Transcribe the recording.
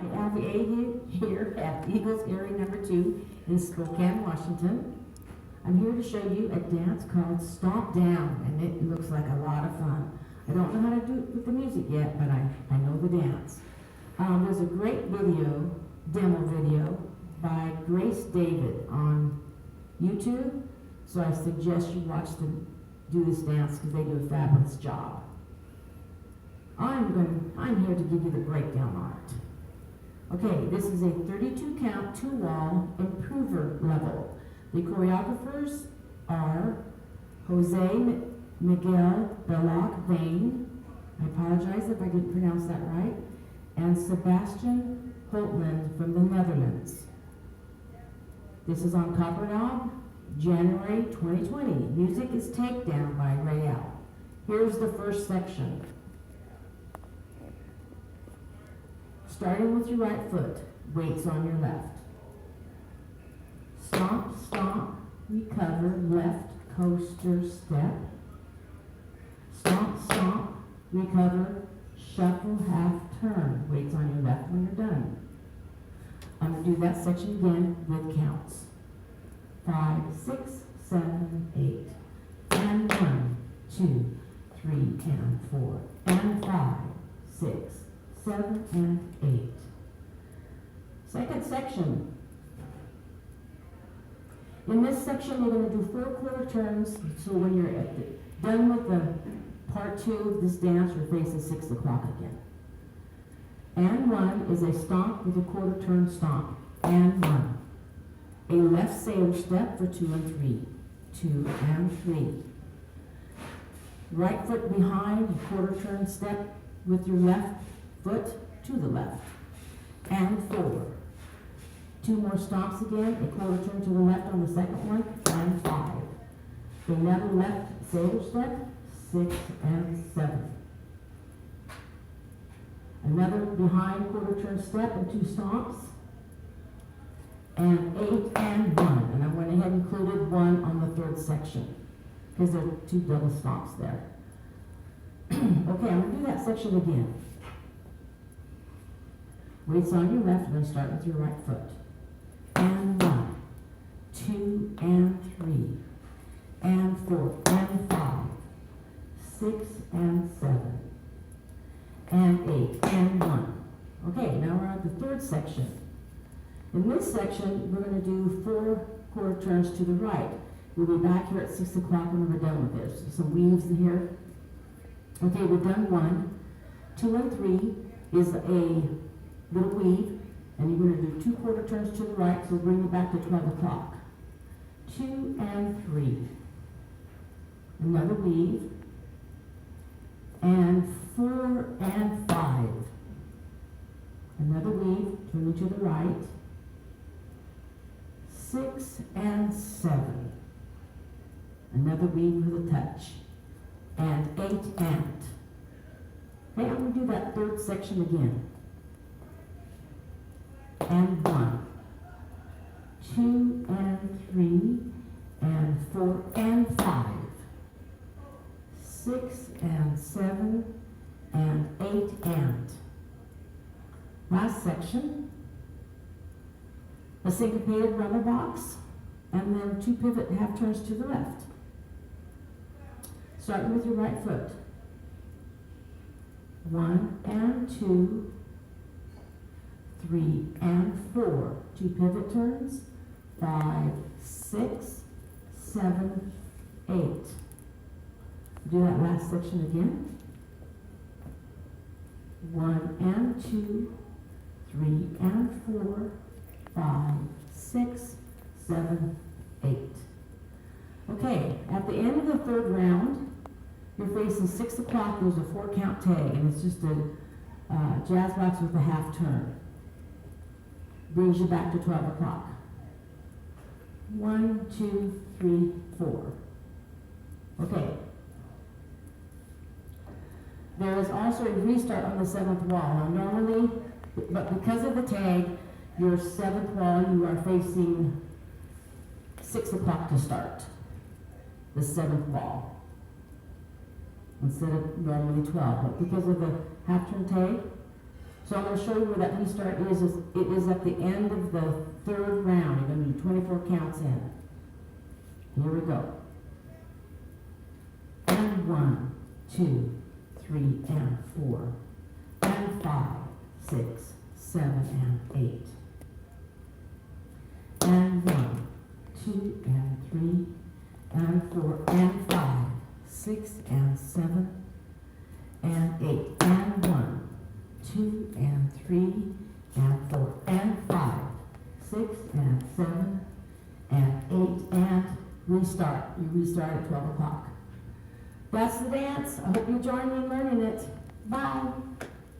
Vane here at Eagles Area Number 2 in Spokane, Washington. I'm here to show you a dance called Stomp Down, and it looks like a lot of fun. I don't know how to do it with the music yet, but I know the dance. There's a great video, demo video, by Grace David on YouTube, so I suggest you watch them do this dance because they do a fabulous job. I'm here to give you the breakdown on it. Okay, this is a 32 count, 2-wall improver level. The choreographers are Jose, Miguel, Belloque, Vane. I apologize if I didn't pronounce that right. And Sebastiaan, Holtland from the Netherlands. This is on Copper Knob, January 2020. Music is Takedown by Rael. Here's the first section. Starting with your right foot, weights on your left. Stomp, stomp, recover, left, coaster, step. Stomp, stomp, recover, shuffle, half turn. Weights on your left when you're done. I'm going to do that section again with counts. 5, 6, 7, 8. And 1, 2, 3, and 4. And 5, 6, 7, and 8. Second section. In this section, you're going to do 4 quarter turns, so when you're done with the part 2 of this dance, your face is 6 o'clock again. And 1 is a stomp with a quarter turn stomp. And 1. A left sailor step for 2 and 3. 2 and 3. Right foot behind, a quarter turn step with your left foot to the left. And 4. 2 more stomps again, a quarter turn to the left on the second one, and 5. Another left sailor step, 6 and 7. Another behind quarter turn step and 2 stomps, and 8 and 1. And I went ahead and included 1 on the third section, because there are 2 double stomps there. Okay, I'm going to do that section again. Weights on your left, and then start with your right foot. And 1, 2, and 3, and 4, and 5, 6, and 7, and 8, and 1. Okay, now we're on the third section. In this section, we're going to do 4 quarter turns to the right. We'll be back here at 6 o'clock when we're done with this. Some weaves in here. Okay, we've done 1. 2 and 3 is a little weave. And you're going to do 2 quarter turns to the right, so we'll bring you back to 12 o'clock. 2 and 3. Another weave. And 4 and 5. Another weave, turning to the right. 6 and 7. Another weave with a touch. And 8 and. Okay, I'm going to do that third section again. And 1, 2 and 3, and 4 and 5, 6 and 7, and 8 and. Last section, a syncopated rubber box, and then 2 pivot half turns to the left. Starting with your right foot. 1 and 2, 3 and 4. 2 pivot turns. 5, 6, 7, 8. Do that last section again. 1 and 2, 3 and 4, 5, 6, 7, 8. Okay, at the end of the third round, your face is 6 o'clock. There's a 4 count tag, and it's just a jazz box with a half turn. Brings you back to 12 o'clock. 1, 2, 3, 4. Okay. There is also a restart on the 7th wall. Now normally, but because of the tag, your 7th wall, you are facing 6 o'clock to start. The 7th wall. Instead of normally 12. But because of the half turn tag, So I'm going to show you where that restart is. It is at the end of the third round. You're going to do 24 counts in. Here we go. And 1, 2, 3, and 4, and 5, 6, 7, and 8. And 1, 2, and 3, and 4, and 5, 6, and 7, and 8. And 1, 2, and 3, and 4, and 5, 6, and 7, and 8, and restart. You restart at 12 o'clock. That's the dance. I hope you join me in learning it. Bye.